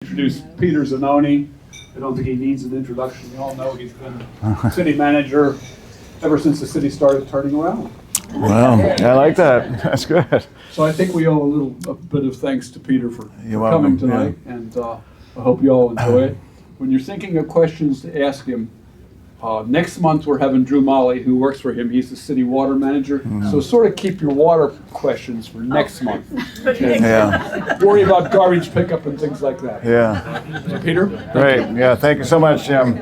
Introduce Peter Zanoni. I don't think he needs an introduction. You all know he's been city manager ever since the city started turning around. Well, I like that. That's good. So I think we owe a bit of thanks to Peter for coming welcome. tonight, and I hope you all enjoy it. When you're thinking of questions to ask him, next month we're having Drew Molly, who works for him. He's the city water manager. So sort of keep your water questions for next month. Yeah. Worry about garbage pickup and things like that. Yeah. So Peter? Great. Yeah. Thank you so much, Jim.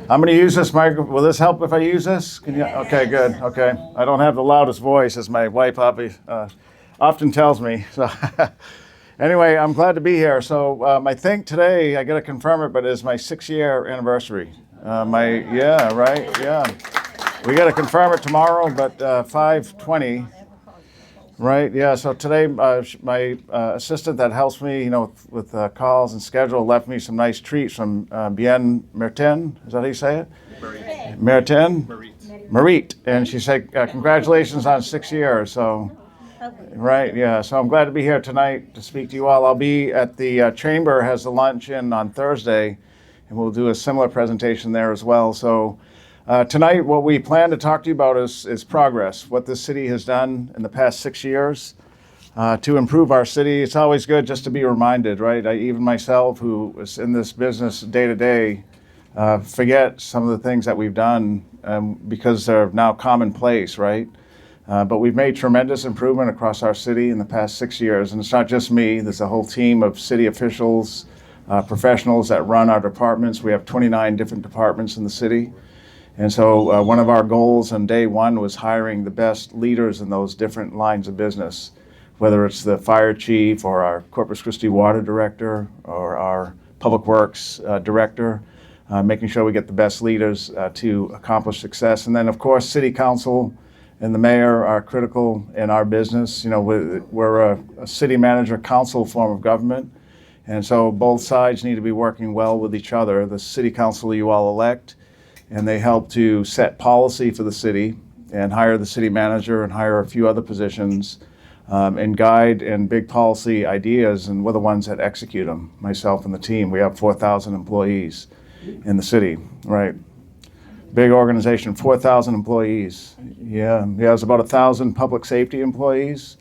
I'm going to use this microphone. Will this help if I use this? Can you? Okay. Good. Okay. I don't have the loudest voice, as my wife often tells me. So. Anyway, I'm glad to be here. So I think today, I got to confirm it, but it's my 6-year anniversary. Yeah. We got to confirm it tomorrow, but 5/20, right? Yeah. So today, my assistant that helps me, with calls and schedule, left me some nice treats from Bien Mertin. Is that how you say it? Mertin. Marit. And she said, "Congratulations on 6 years." So. Right, yeah. So I'm glad to be here tonight to speak to you all. I'll be at the Chamber has a luncheon on Thursday, and we'll do a similar presentation there as well. So tonight, what we plan to talk to you about is progress, what this city has done in the past 6 years to improve our city. It's always good just to be reminded, right? Even myself, who is in this business day to day, forget some of the things that we've done because they're now commonplace, right? But we've made tremendous improvement across our city in the past 6 years. And it's not just me, there's a whole team of city officials, professionals that run our departments. We have 29 different departments in the city. And so one of our goals on day one was hiring the best leaders in those different lines of business, whether it's the fire chief or our Corpus Christi water director or our public works director, making sure we get the best leaders to accomplish success. And then, of course, city council and the mayor are critical in our business. We're a city manager council form of government, and so both sides need to be working well with each other. The city council you all elect, and they help to set policy for the city and hire the city manager and hire a few other positions and guide and big policy ideas, and we're the ones that execute them, myself and the team. We have 4,000 employees in the city, right? Big organization, 4,000 employees. Yeah, there's about 1,000 public safety employees.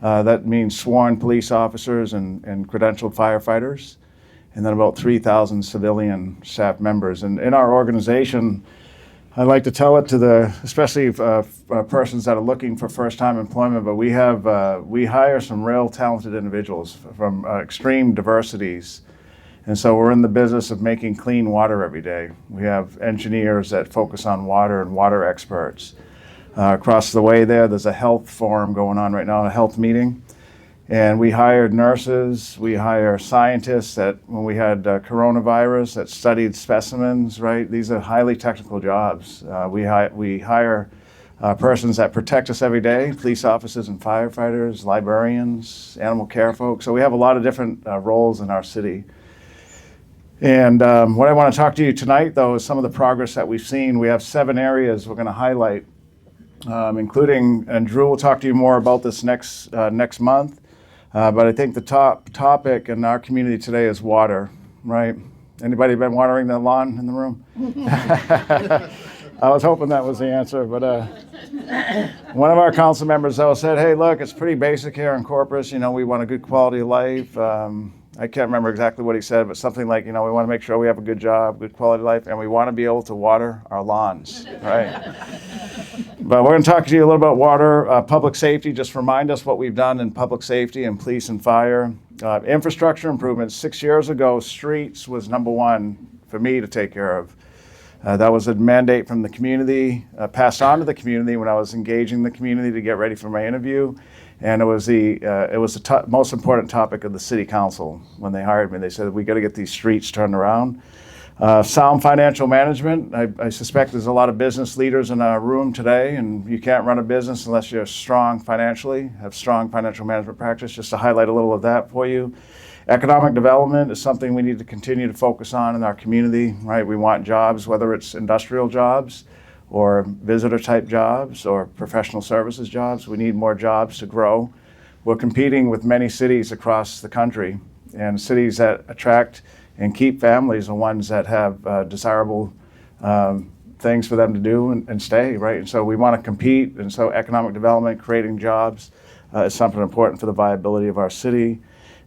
That means sworn police officers and credentialed firefighters, and then about 3,000 civilian staff members. And in our organization, I like to tell it to especially persons that are looking for first-time employment, but we hire some real talented individuals from extreme diversities. And so we're in the business of making clean water every day. We have engineers that focus on water and water experts. Across the way there's a health forum going on right now, a health meeting. And we hired nurses, we hire scientists that when we had coronavirus that studied specimens, right? These are highly technical jobs. We hire persons that protect us every day, police officers and firefighters, librarians, animal care folks. So we have a lot of different roles in our city. And what I want to talk to you tonight, though, is some of the progress that we've seen. We have 7 areas we're going to highlight, including, and Drew will talk to you more about this next month, but I think the top topic in our community today is water, right? Anybody been watering the lawn in the room? I was hoping that was the answer, but one of our council members, though, said, "Hey, look, it's pretty basic here in Corpus. We want a good quality of life." I can't remember exactly what he said, but something like, we want to make sure we have a good job, good quality of life, and we want to be able to water our lawns, right? But we're going to talk to you a little about water, public safety, just remind us what we've done in public safety and police and fire. Infrastructure improvements. 6 years ago, streets was number one for me to take care of. That was a mandate from the community, passed on to the community when I was engaging the community to get ready for my interview. And it was the most important topic of the city council when they hired me. They said, we got to get these streets turned around. Sound financial management. I suspect there's a lot of business leaders in our room today, and you can't run a business unless you're strong financially, have strong financial management practice, just to highlight a little of that for you. Economic development is something we need to continue to focus on in our community, right? We want jobs, whether it's industrial jobs or visitor type jobs or professional services jobs. We need more jobs to grow. We're competing with many cities across the country, And cities that attract and keep families are ones that have desirable things for them to do and stay, right? And so we want to compete, and so economic development, creating jobs is something important for the viability of our city.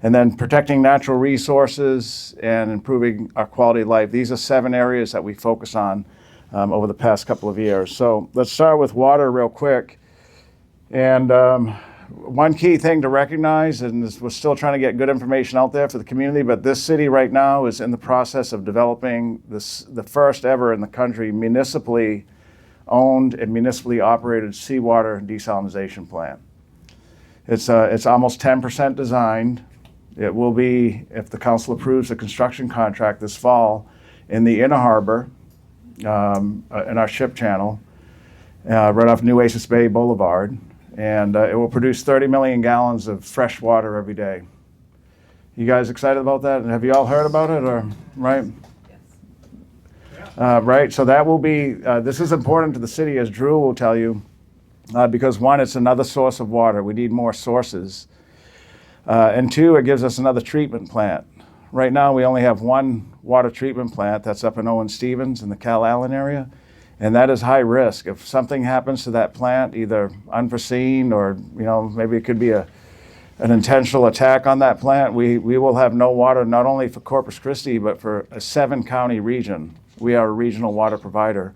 And then protecting natural resources and improving our quality of life. These are 7 areas that we focus on over the past couple of years. So let's start with water real quick. And one key thing to recognize, and we're still trying to get good information out there for the community, but this city right now is in the process of developing the first ever in the country municipally owned and municipally operated seawater desalinization plant. It's almost 10% designed. It will be, if the council approves the construction contract this fall, in the inner harbor, in our ship channel, right off New Aces Bay Boulevard. And it will produce 30 million gallons of fresh water every day. You guys excited about that? And have you all heard about it, or right? Right, so that will be, this is important to the city, as Drew will tell you, because 1, it's another source of water. We need more sources. And 2, it gives us another treatment plant. Right now, we only have 1 water treatment plant that's up in Owen Stevens in the Cal Allen area. And that is high risk. If something happens to that plant, either unforeseen or maybe it could be an intentional attack on that plant, we will have no water, not only for Corpus Christi, but for a 7-county region. We are a regional water provider.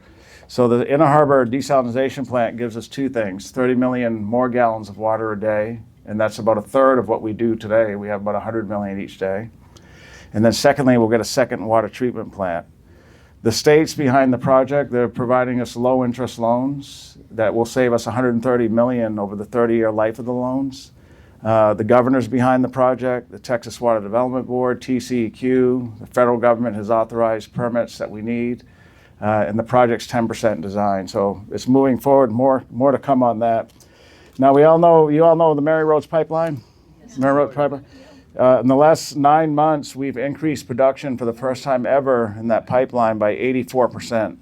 So the Inner Harbor desalinization plant gives us 2 things: 30 million more gallons of water a day, and that's about a third of what we do today. We have about 100 million each day. And then secondly, we'll get a second water treatment plant. The state's behind the project. They're providing us low interest loans that will save us $130 million over the 30-year life of the loans. The governor's behind the project, the Texas Water Development Board, TCEQ, the federal government has authorized permits that we need, and the project's 10% design. So it's moving forward, more to come on that. Now you all know the Mary Roads Pipeline? Yes. Mary Roads Pipeline. In the last 9 months, we've increased production for the first time ever in that pipeline by 84%.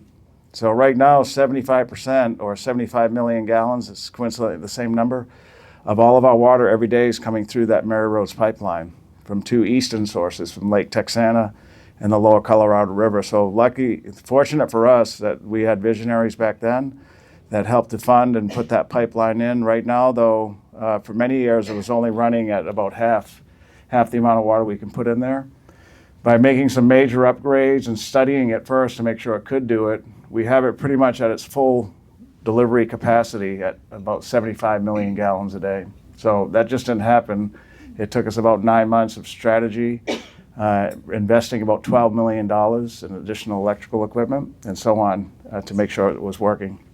So right now, 75% or 75 million gallons, it's coincidentally the same number, of all of our water every day is coming through that Mary Roads Pipeline from 2 eastern sources, from Lake Texana and the lower Colorado River. So fortunate for us that we had visionaries back then that helped to fund and put that pipeline in. Right now, though, for many years, it was only running at about half the amount of water we can put in there. By making some major upgrades and studying it first to make sure it could do it, we have it pretty much at its full delivery capacity at about 75 million gallons a day. So that just didn't happen. It took us about 9 months of strategy, investing about $12 million in additional electrical equipment and so on to make sure it was working.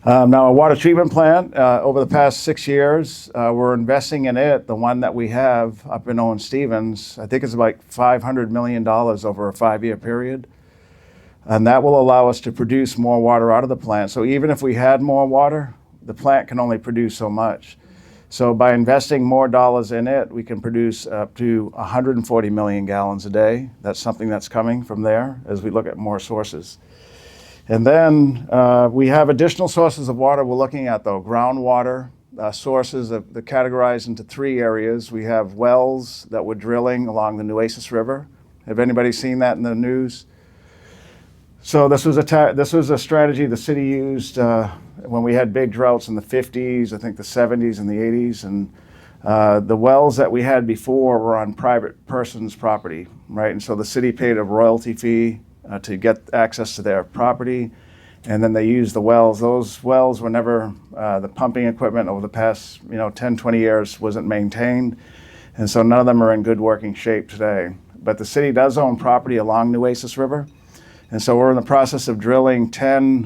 Now, a water treatment plant, over the past 6 years, we're investing in it, the one that we have up in Owen Stevens. I think it's like $500 million over a 5-year period. And that will allow us to produce more water out of the plant. So even if we had more water, the plant can only produce so much. So by investing more dollars in it, we can produce up to 140 million gallons a day. That's something that's coming from there as we look at more sources. And then we have additional sources of water we're looking at, though. Groundwater sources they're categorized into 3 areas. We have wells that we're drilling along the Nueces River. Have anybody seen that in the news? So this was a strategy the city used when we had big droughts in the 50s, I think the 70s and the 80s. And the wells that we had before were on private person's property, right? And so the city paid a royalty fee to get access to their property, and then they used the wells. Those wells were never, the pumping equipment over the past 10, 20 years wasn't maintained, and so none of them are in good working shape today. But the city does own property along Nueces River, and so we're in the process of drilling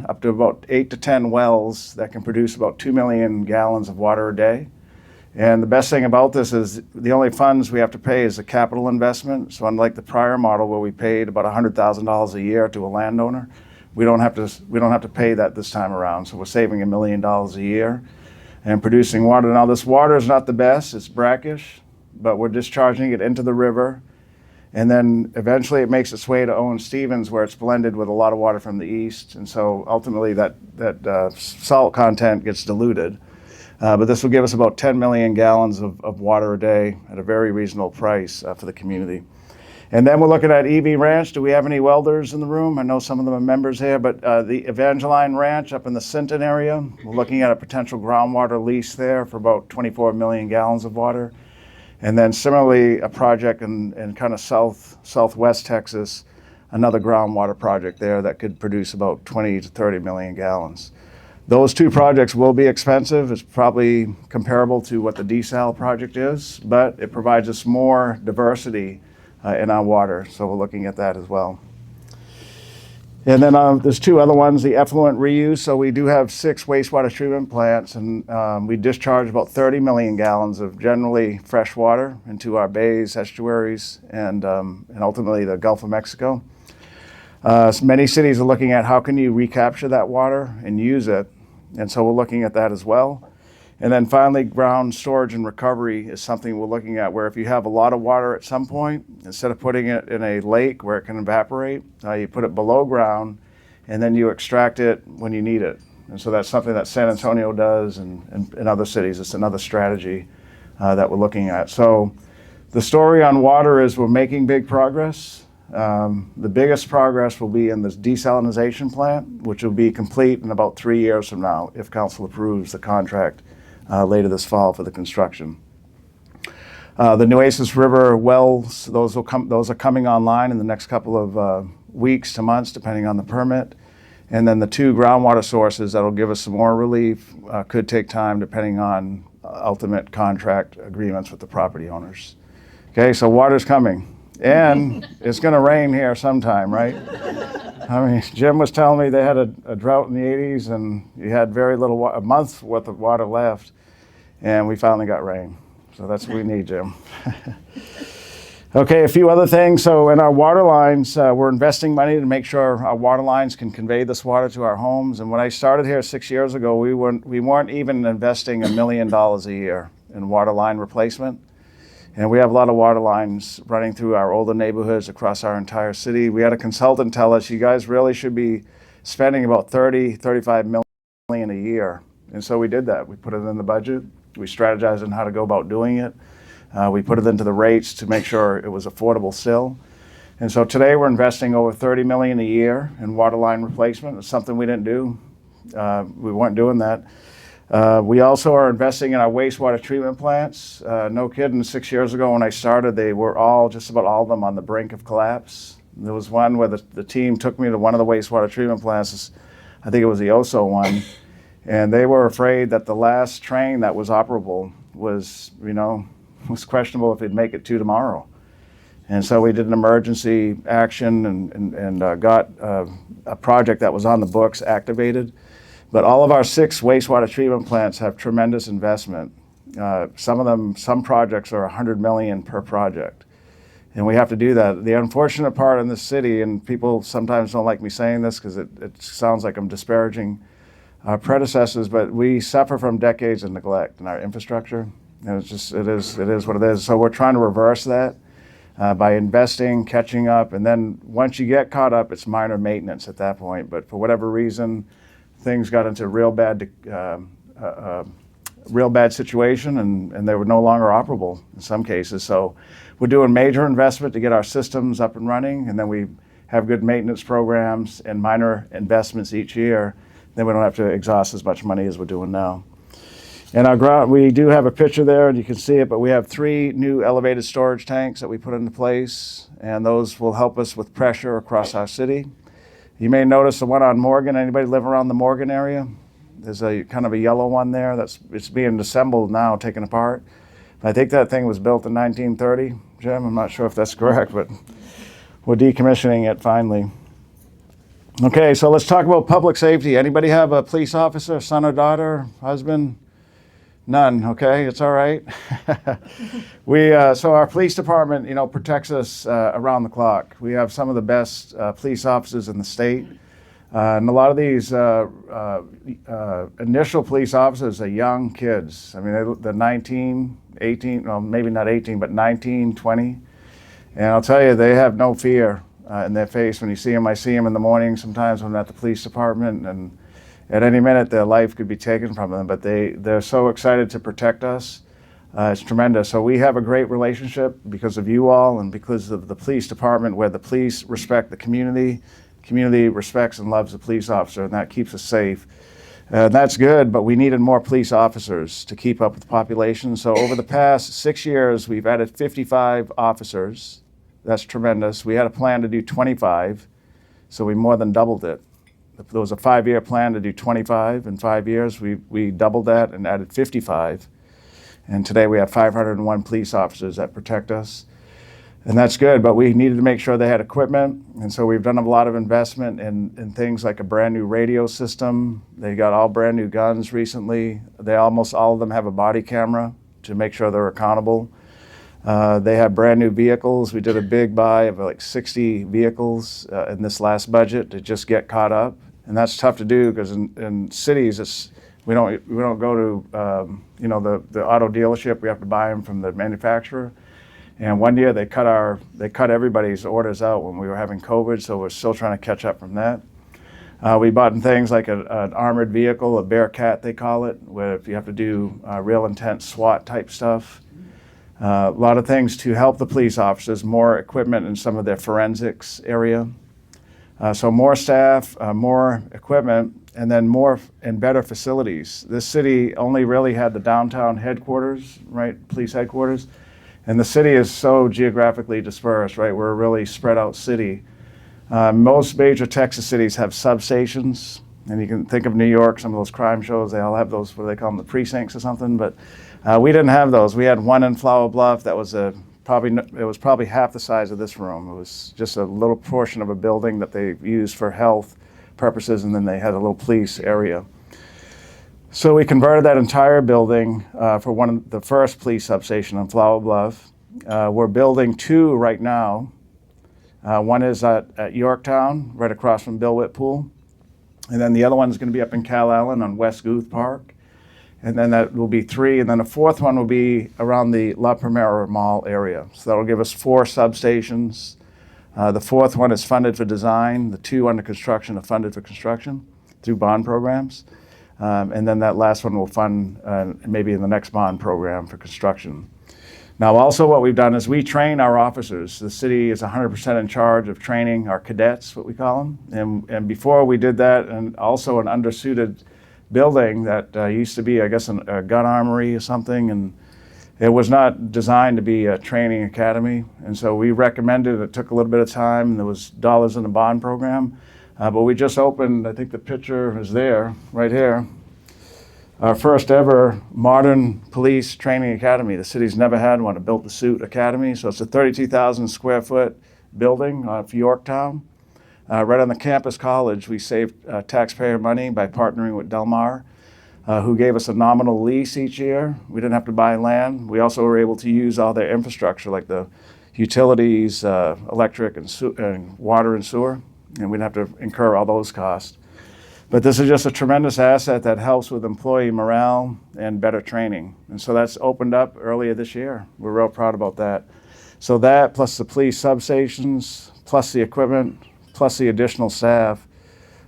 up to about 8 to 10 wells that can produce about 2 million gallons of water a day. And the best thing about this is the only funds we have to pay is a capital investment. So unlike the prior model where we paid about $100,000 a year to a landowner, we don't have to pay that this time around. So we're saving $1 million a year and producing water. Now this water is not the best; it's brackish, but we're discharging it into the river, and then eventually it makes its way to Owen Stevens, where it's blended with a lot of water from the east, and so ultimately that salt content gets diluted. But this will give us about 10 million gallons of water a day at a very reasonable price for the community. And then we're looking at EV Ranch. Do we have any welders in the room? I know some of them are members here, but the Evangeline Ranch up in the Sinton area, we're looking at a potential groundwater lease there for about 24 million gallons of water. And then similarly, a project in kind of southwest Texas, another groundwater project there that could produce about 20 to 30 million gallons. Those two projects will be expensive. It's probably comparable to what the desal project is, but it provides us more diversity in our water, so we're looking at that as well. And then there's two other ones, the effluent reuse. So we do have 6 wastewater treatment plants, and we discharge about 30 million gallons of generally fresh water into our bays, estuaries, and ultimately the Gulf of Mexico. So many cities are looking at how can you recapture that water and use it, and so we're looking at that as well. And then finally, ground storage and recovery is something we're looking at, where if you have a lot of water at some point, instead of putting it in a lake where it can evaporate, you put it below ground, and then you extract it when you need it. And so that's something that San Antonio does, and in other cities. It's another strategy that we're looking at. So the story on water is we're making big progress. The biggest progress will be in this desalinization plant, which will be complete in about 3 years from now if council approves the contract later this fall for the construction. The Nueces River wells, those are coming online in the next couple of weeks to months, depending on the permit. And then the 2 groundwater sources that'll give us some more relief could take time, depending on ultimate contract agreements with the property owners. Okay, so water's coming. And it's going to rain here sometime, right? I mean, Jim was telling me they had a drought in the 80s, and you had very little, a month's worth of water left, and we finally got rain. So that's what we need, Jim. Okay, a few other things. So in our water lines, we're investing money to make sure our water lines can convey this water to our homes. And when I started here 6 years ago, we weren't even investing $1 million a year in water line replacement. And we have a lot of water lines running through our older neighborhoods across our entire city. We had a consultant tell us, you guys really should be spending about 35 million a year. And so we did that. We put it in the budget. We strategized on how to go about doing it. We put it into the rates to make sure it was affordable still. And so today we're investing over 30 million a year in water line replacement. It's something we didn't do. We weren't doing that. We also are investing in our wastewater treatment plants. No kidding, 6 years ago when I started, they were just about all of them on the brink of collapse. There was one where the team took me to one of the wastewater treatment plants, I think it was the Oso one, and they were afraid that the last train that was operable was questionable if it'd make it to tomorrow. And so we did an emergency action and got a project that was on the books activated. But all of our 6 wastewater treatment plants have tremendous investment. Some projects are 100 million per project. And we have to do that. The unfortunate part in this city, and people sometimes don't like me saying this because it sounds like I'm disparaging our predecessors, but we suffer from decades of neglect in our infrastructure. And it is what it is. So we're trying to reverse that by investing, catching up, and then once you get caught up, it's minor maintenance at that point. But for whatever reason, things got into a real bad situation, and they were no longer operable in some cases. So we're doing major investment to get our systems up and running, and then we have good maintenance programs and minor investments each year. Then we don't have to exhaust as much money as we're doing now. And our ground, we do have a picture there, and you can see it, but we have 3 new elevated storage tanks that we put into place, and those will help us with pressure across our city. You may notice the one on Morgan. Anybody live around the Morgan area? There's a kind of a yellow one there it's being assembled now, taken apart. I think that thing was built in 1930, Jim. I'm not sure if that's correct, but we're decommissioning it finally. Okay, so let's talk about public safety. Anybody have a police officer, son or daughter, husband? None, okay, it's all right. So our police department, protects us around the clock. We have some of the best police officers in the state. And a lot of these initial police officers are young kids. I mean, they're 19, 18, well, maybe not 18, but 19, 20. And I'll tell you, they have no fear in their face when you see them. I see them in the morning sometimes when I'm at the police department, and at any minute their life could be taken from them, but they're so excited to protect us. It's tremendous. So we have a great relationship because of you all and because of the police department, where the police respect the community respects and loves the police officer, and that keeps us safe. That's good, but we needed more police officers to keep up with the population. So over the past 6 years, we've added 55 officers. That's tremendous. We had a plan to do 25, so we more than doubled it. There was a 5-year plan to do 25 in 5 years. We doubled that and added 55. And today we have 501 police officers that protect us. And that's good, but we needed to make sure they had equipment. And so we've done a lot of investment in things like a brand new radio system. They got all brand new guns recently. Almost all of them have a body camera to make sure they're accountable. They have brand new vehicles. We did a big buy of like 60 vehicles in this last budget to just get caught up. And that's tough to do because in cities, we don't go to the auto dealership. We have to buy them from the manufacturer. And one year they cut everybody's orders out when we were having COVID, so we're still trying to catch up from that. We bought in things like an armored vehicle, a Bearcat they call it, where if you have to do real intense SWAT type stuff. A lot of things to help the police officers, more equipment in some of their forensics area. So more staff, more equipment, and then more and better facilities. This city only really had the downtown headquarters, right, police headquarters. And the city is so geographically dispersed, right? We're a really spread out city. Most major Texas cities have substations. And you can think of New York, some of those crime shows, they all have those, what do they call them, the precincts or something. But we didn't have those. We had one in Flower Bluff that was probably half the size of this room. It was just a little portion of a building that they used for health purposes, and then they had a little police area. So we converted that entire building for the first police substation in Flower Bluff. We're building 2 right now. One is at Yorktown, right across from Bill Witt Pool. And then the other one is going to be up in Cal Allen on West Guth Park. And then that will be 3. And then a 4th one will be around the La Primera Mall area. So that'll give us 4 substations. The 4th one is funded for design. The 2 under construction are funded for construction through bond programs. And then that last one will fund maybe in the next bond program for construction. Now, also what we've done is we train our officers. The city is 100% in charge of training our cadets, what we call them. And before we did that, and also an undersuited building that used to be, I guess, a gun armory or something, and it was not designed to be a training academy. And so we recommended, it took a little bit of time, and there was dollars in the bond program. But we just opened, I think the picture is there, right here, our first ever modern police training academy. The city's never had one, a Built the Suit Academy. So it's a 32,000 square foot building for Yorktown. Right on the campus college, we saved taxpayer money by partnering with Del Mar, who gave us a nominal lease each year. We didn't have to buy land. We also were able to use all their infrastructure, like the utilities, electric and water and sewer. And we didn't have to incur all those costs. But this is just a tremendous asset that helps with employee morale and better training. And so that's opened up earlier this year. We're real proud about that. So that, plus the police substations, plus the equipment, plus the additional staff.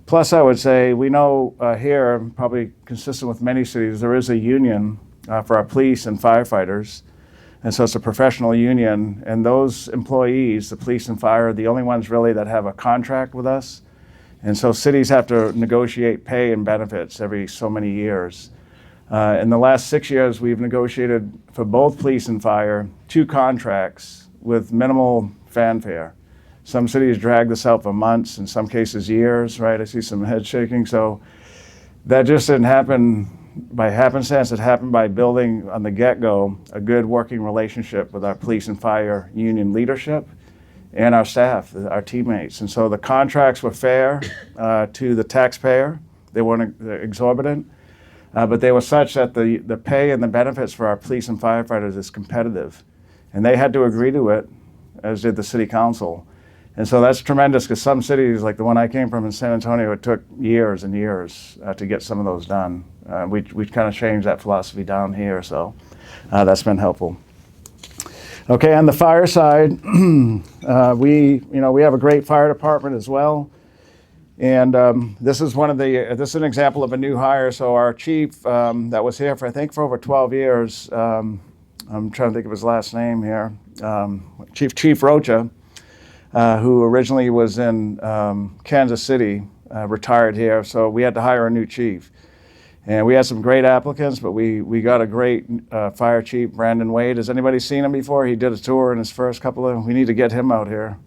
Plus, I would say, we know here, probably consistent with many cities, there is a union for our police and firefighters. And so it's a professional union, and those employees, the police and fire, are the only ones really that have a contract with us. And so cities have to negotiate pay and benefits every so many years. In the last 6 years, we've negotiated for both police and fire 2 contracts with minimal fanfare. Some cities drag this out for months, in some cases years, right? I see some head shaking. So that just didn't happen by happenstance. It happened by building on the get-go a good working relationship with our police and fire union leadership and our staff, our teammates. And so the contracts were fair to the taxpayer. They weren't exorbitant, but they were such that the pay and the benefits for our police and firefighters is competitive. And they had to agree to it, as did the city council. And so that's tremendous, because some cities, like the one I came from in San Antonio, it took years and years to get some of those done. We kind of changed that philosophy down here, so that's been helpful. Okay, on the fire side, we have a great fire department as well. And this is this is an example of a new hire. So our chief that was here for, I think, for over 12 years, I'm trying to think of his last name here, Chief Rocha, who originally was in Kansas City, retired here. So we had to hire a new chief. And we had some great applicants, but we got a great fire chief, Brandon Wade. Has anybody seen him before? He did a tour in his first we need to get him out here.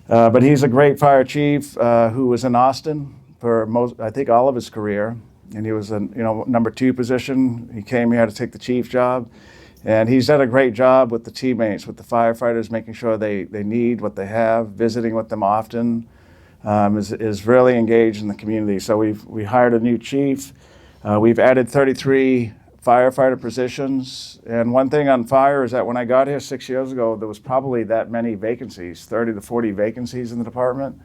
But he's a great fire chief who was in Austin for I think all of his career. And he was in, number 2 position. He came here to take the chief job. And he's done a great job with the teammates, with the firefighters, making sure they need what they have, visiting with them often, is really engaged in the community. So we hired a new chief. We've added 33 firefighter positions. And one thing on fire is that when I got here 6 years ago, there was probably that many vacancies, 30 to 40 vacancies in the department,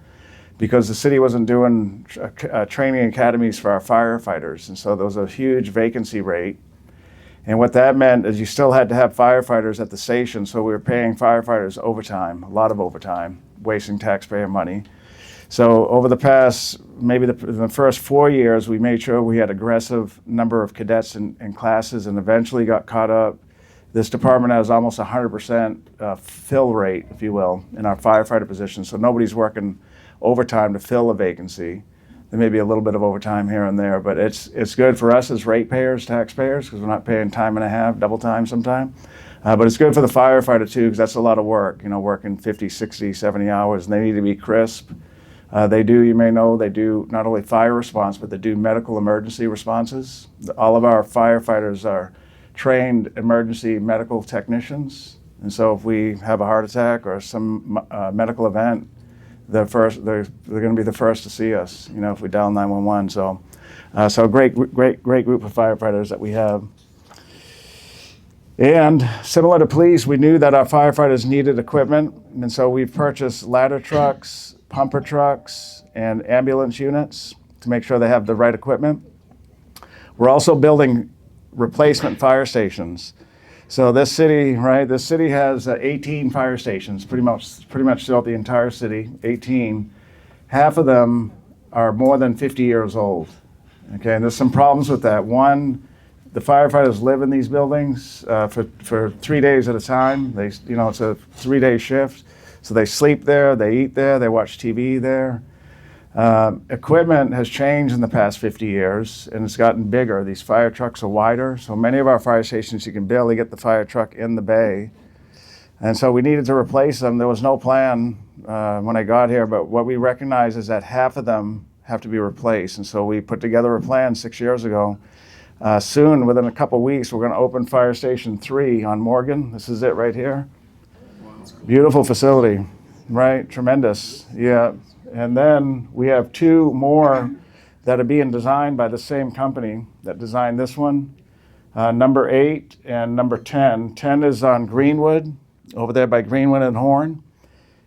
because the city wasn't doing training academies for our firefighters. And so there was a huge vacancy rate. And what that meant is you still had to have firefighters at the station, so we were paying firefighters overtime, a lot of overtime, wasting taxpayer money. So over the past, maybe the first 4 years, we made sure we had aggressive number of cadets in classes, and eventually got caught up. This department has almost 100% fill rate, if you will, in our firefighter positions. So nobody's working overtime to fill a vacancy. There may be a little bit of overtime here and there, but it's good for us as ratepayers, taxpayers, because we're not paying time and a half, double time sometime. But it's good for the firefighter too, because that's a lot of work, working 50, 60, 70 hours, and they need to be crisp. You may know, they do not only fire response, but they do medical emergency responses. All of our firefighters are trained emergency medical technicians. And so if we have a heart attack or some medical event, they're going to be the first to see us, if we dial 911. So great group of firefighters that we have. And similar to police, we knew that our firefighters needed equipment. And so we've purchased ladder trucks, pumper trucks, and ambulance units to make sure they have the right equipment. We're also building replacement fire stations. So this city has 18 fire stations, pretty much throughout the entire city, 18. Half of them are more than 50 years old. Okay, and there's some problems with that. One, the firefighters live in these buildings for 3 days at a time. It's a 3-day shift. So they sleep there, they eat there, they watch TV there. Equipment has changed in the past 50 years, and it's gotten bigger. These fire trucks are wider, so many of our fire stations, you can barely get the fire truck in the bay. And so we needed to replace them. There was no plan when I got here, but what we recognize is that half of them have to be replaced. And so we put together a plan 6 years ago. Soon, within a couple weeks, we're going to open Fire Station 3 on Morgan. This is it right here. Beautiful facility, right? Tremendous, yeah. And then we have 2 more that are being designed by the same company that designed this one. Number 8 and number 10. 10 is on Greenwood, over there by Greenwood and Horn.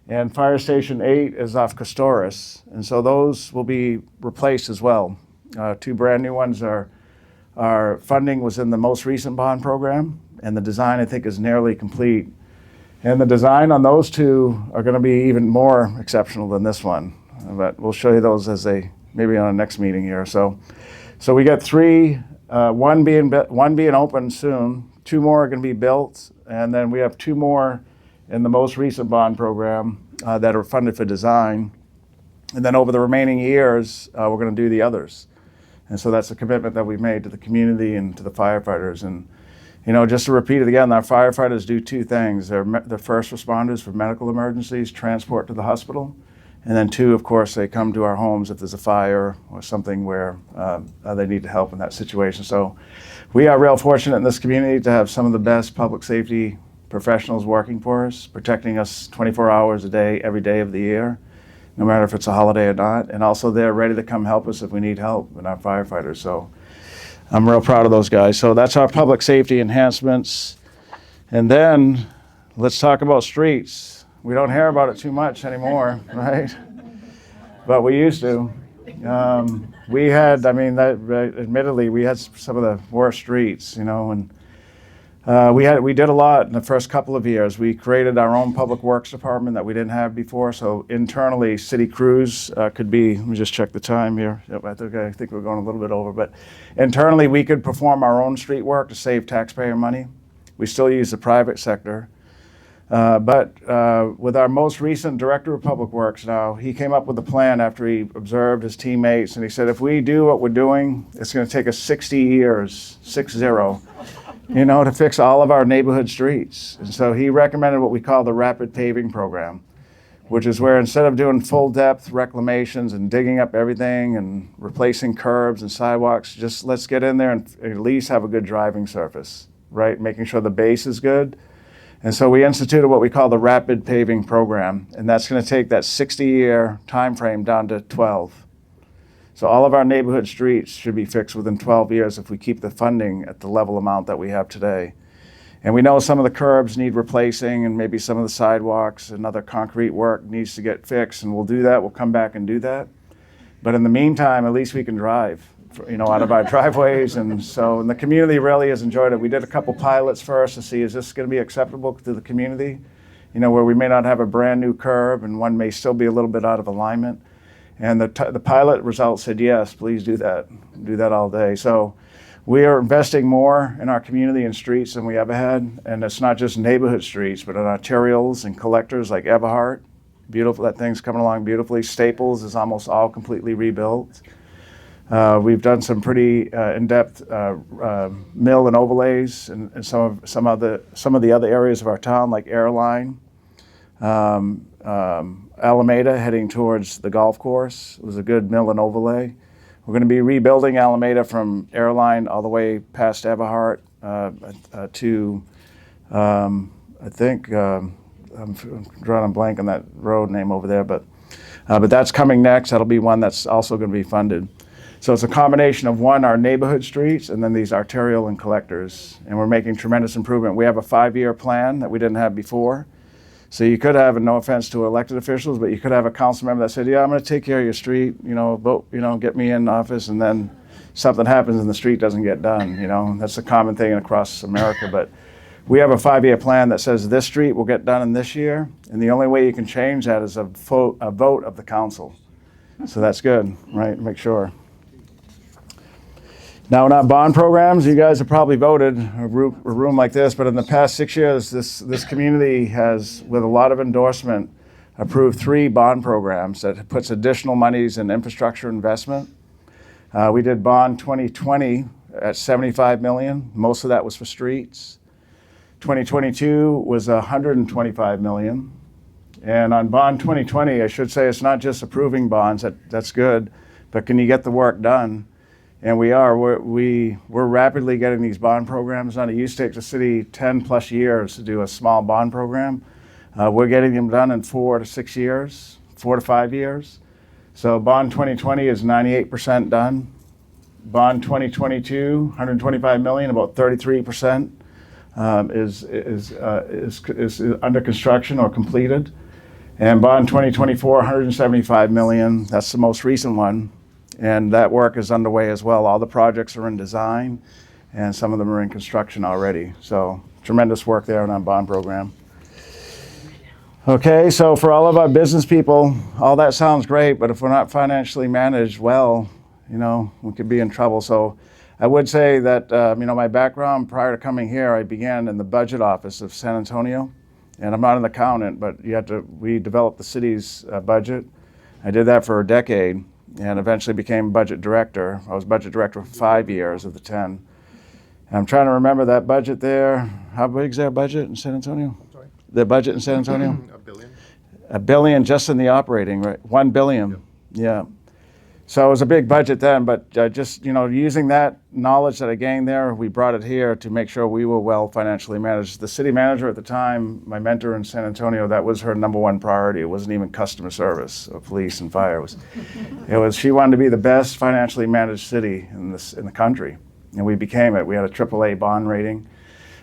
And Fire Station 8 is off Castoris. And so those will be replaced as well. 2 brand new ones our funding was in the most recent bond program, and the design, I think, is nearly complete. And the design on those 2 are going to be even more exceptional than this one. But we'll show you those maybe on our next meeting here. So we got 3, one being open soon, 2 more are going to be built, and then we have 2 more in the most recent bond program that are funded for design. And then over the remaining years, we're going to do the others. And so that's a commitment that we've made to the community and to the firefighters. And just to repeat it again, our firefighters do 2 things. They're first responders for medical emergencies, transport to the hospital. And then 2, of course, they come to our homes if there's a fire or something where they need help in that situation. So we are real fortunate in this community to have some of the best public safety professionals working for us, protecting us 24 hours a day, every day of the year, no matter if it's a holiday or not. And also they're ready to come help us if we need help in our firefighters. So I'm real proud of those guys. So that's our public safety enhancements. And then let's talk about streets. We don't hear about it too much anymore, right? But we used to. Admittedly, we had some of the worst streets, and We did a lot in the first couple of years. We created our own public works department that we didn't have before. So internally, city crews could be. Let me just check the time here. Yep, I think we're going a little bit over. But internally, we could perform our own street work to save taxpayer money. We still use the private sector. But with our most recent director of public works now, he came up with a plan after he observed his teammates, and he said, if we do what we're doing, it's going to take us 60 years, 6-0, to fix all of our neighborhood streets. And so he recommended what we call the rapid paving program, which is where instead of doing full depth reclamations and digging up everything and replacing curbs and sidewalks, just let's get in there and at least have a good driving surface, right? Making sure the base is good. And so we instituted what we call the rapid paving program, and that's going to take that 60-year time frame down to 12. So all of our neighborhood streets should be fixed within 12 years if we keep the funding at the level amount that we have today. And we know some of the curbs need replacing, and maybe some of the sidewalks and other concrete work needs to get fixed, and we'll do that. We'll come back and do that. But in the meantime, at least we can drive, out of our driveways. And the community really has enjoyed it. We did a couple pilots first to see, is this going to be acceptable to the community? Where we may not have a brand new curb and one may still be a little bit out of alignment. And the pilot results said, yes, please do that. Do that all day. So we are investing more in our community and streets than we ever had. And it's not just neighborhood streets, but in arterials and collectors like Everhart. Beautiful, that thing's coming along beautifully. Staples is almost all completely rebuilt. We've done some pretty in-depth mill and overlays in some of the other areas of our town, like Airline, Alameda, heading towards the golf course. It was a good mill and overlay. We're going to be rebuilding Alameda from Airline all the way past Everhart to I think I'm drawing a blank on that road name over there, but that's coming next. That'll be one that's also going to be funded. So it's a combination of our neighborhood streets and then these arterial and collectors. And we're making tremendous improvement. We have a 5-year plan that we didn't have before. So you could have, and no offense to elected officials, but you could have a council member that said, yeah, I'm going to take care of your street, vote, get me in office, and then something happens and the street doesn't get done. That's a common thing across America. But we have a 5-year plan that says this street will get done in this year. And the only way you can change that is a vote of the council. So that's good, right? Make sure. Now, in our bond programs, you guys have probably voted a room like this, but in the past 6 years, this community has, with a lot of endorsement, approved 3 bond programs that puts additional monies in infrastructure investment. We did Bond 2020 at $75 million. Most of that was for streets. 2022 was $125 million. And on Bond 2020, I should say it's not just approving bonds, that's good, but can you get the work done? And we are. We're rapidly getting these bond programs done. It used to take the city 10 plus years to do a small bond program. We're getting them done in 4 to 6 years, 4 to 5 years. So Bond 2020 is 98% done. Bond 2022, $125 million, about 33% is under construction or completed. And Bond 2024, $175 million. That's the most recent one. And that work is underway as well. All the projects are in design, and some of them are in construction already. So tremendous work there on our bond program. Okay, so for all of our business people, all that sounds great, but if we're not financially managed well, we could be in trouble. So I would say that, my background prior to coming here, I began in the budget office of San Antonio. And I'm not an accountant, but we developed the city's budget. I did that for a decade. And eventually became budget director. I was budget director for 5 years of the 10. And I'm trying to remember that budget there. How big is their budget in San Antonio? I'm sorry? Their budget in San Antonio? $1 billion. $1 billion just in the operating, right? $1 billion. Yep. Yeah. So it was a big budget then, but just, using that knowledge that I gained there, we brought it here to make sure we were well financially managed. The city manager at the time, my mentor in San Antonio, that was her number one priority. It wasn't even customer service or police and fire. She wanted to be the best financially managed city in the country, and we became it. We had a AAA bond rating.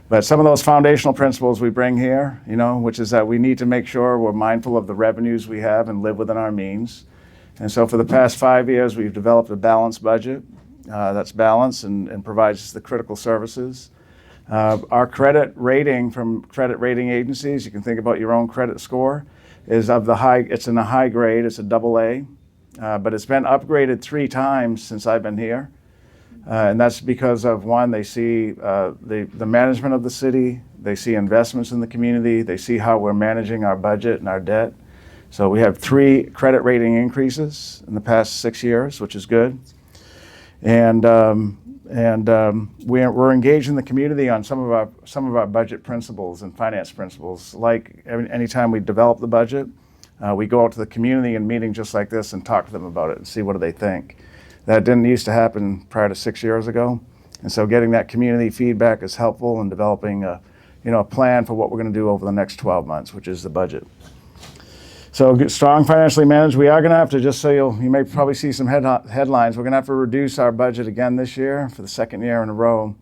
But some of those foundational principles we bring here, which is that we need to make sure we're mindful of the revenues we have and live within our means. And so for the past 5 years, we've developed a balanced budget that's balanced and provides the critical services. Our credit rating from credit rating agencies, you can think about your own credit score, is of the high, it's in a high grade, it's a AA, but it's been upgraded 3 times since I've been here. And that's because of, one, they see the management of the city, they see investments in the community, they see how we're managing our budget and our debt. So we have 3 credit rating increases in the past 6 years, which is good. And we're engaging the community on some of our budget principles and finance principles. Like anytime we develop the budget, we go out to the community in meetings just like this and talk to them about it and see what do they think. That didn't used to happen prior to 6 years ago, and so getting that community feedback is helpful in developing a plan for what we're going to do over the next 12 months, which is the budget. So strong financially managed. We are going to have to, just so you may probably see some headlines, we're going to have to reduce our budget again this year for the 2nd year in a row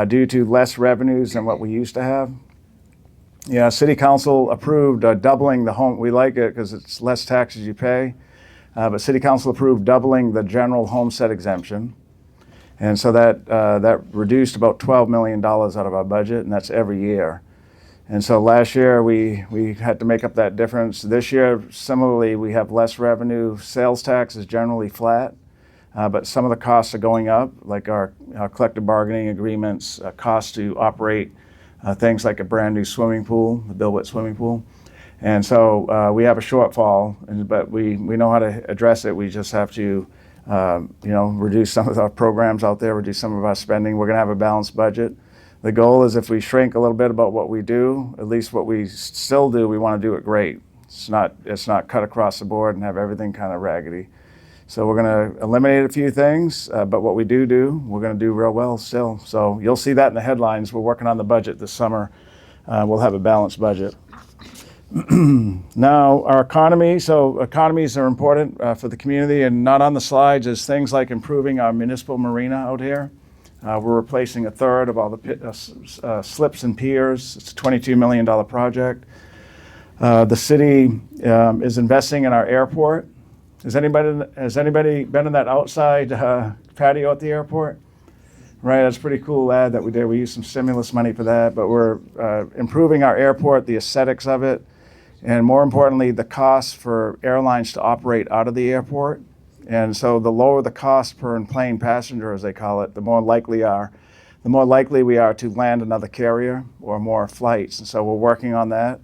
due to less revenues than what we used to have. Yeah, City Council approved doubling the home. We like it because it's less taxes you pay, but City Council approved doubling the general homestead exemption. And so that reduced about $12 million out of our budget, and that's every year. And so last year we had to make up that difference. This year, similarly, we have less revenue. Sales tax is generally flat, but some of the costs are going up, like our collective bargaining agreements, costs to operate things like a brand new swimming pool, the Bill Witt swimming pool. And so we have a shortfall, but we know how to address it. We just have to reduce some of our programs out there, reduce some of our spending. We're going to have a balanced budget. The goal is if we shrink a little bit about what we do, at least what we still do, we want to do it great. It's not cut across the board and have everything kind of raggedy. So we're going to eliminate a few things, but what we do, we're going to do real well still. So you'll see that in the headlines. We're working on the budget this summer. We'll have a balanced budget. Now, our economy. So economies are important for the community, and not on the slides is things like improving our municipal marina out here. We're replacing 1/3 of all the slips and piers. It's a $22 million project. The city is investing in our airport. Has anybody been in that outside patio at the airport? Right, that's a pretty cool ad that we did. We used some stimulus money for that, but we're improving our airport, the aesthetics of it, and more importantly, the cost for airlines to operate out of the airport. And so the lower the cost per plane passenger, as they call it, the more likely we are to land another carrier or more flights. And so we're working on that.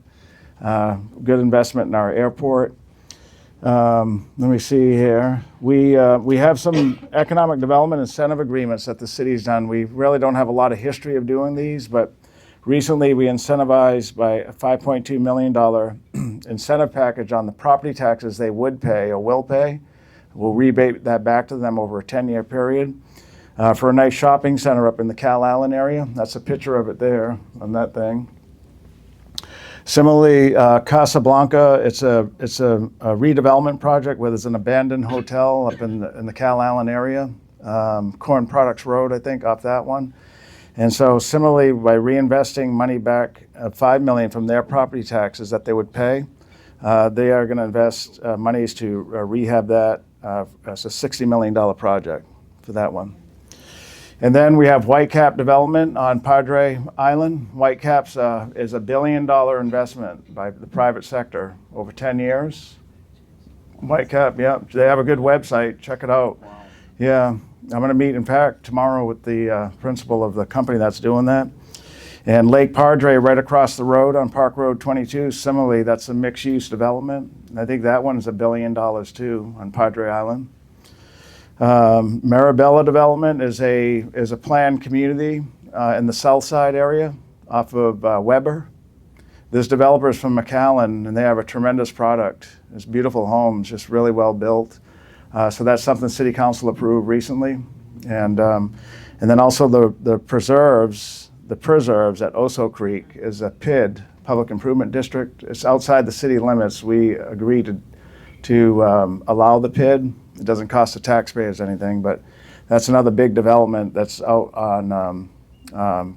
Good investment in our airport. Let me see here. We have some economic development incentive agreements that the city's done. We really don't have a lot of history of doing these, but recently we incentivized by a $5.2 million incentive package on the property taxes they would pay or will pay. We'll rebate that back to them over a 10-year period for a nice shopping center up in the Cal Allen area. That's a picture of it there on that thing. Similarly, Casablanca, it's a redevelopment project where there's an abandoned hotel up in the Cal Allen area, Corn Products Road, I think, off that one. And so similarly, by reinvesting money back, $5 million from their property taxes that they would pay, they are going to invest monies to rehab that. It's a $60 million project for that one. And then we have Whitecap development on Padre Island. Whitecap's is $1 billion investment by the private sector over 10 years. Whitecap, yeah, they have a good website. Check it out. Wow. Yeah, I'm going to meet, in fact, tomorrow with the principal of the company that's doing that. And Lake Padre, right across the road on Park Road 22, similarly, that's a mixed-use development. And I think that one's $1 billion too on Padre Island. Marabella development is a planned community in the south side area off of Weber. This developer is from McAllen, and they have a tremendous product. It's beautiful homes, just really well built. So that's something City Council approved recently. And then also the preserves at Oso Creek is a PID, Public Improvement District. It's outside the city limits. We agreed to allow the PID. It doesn't cost the taxpayers anything, but that's another big development that's out on,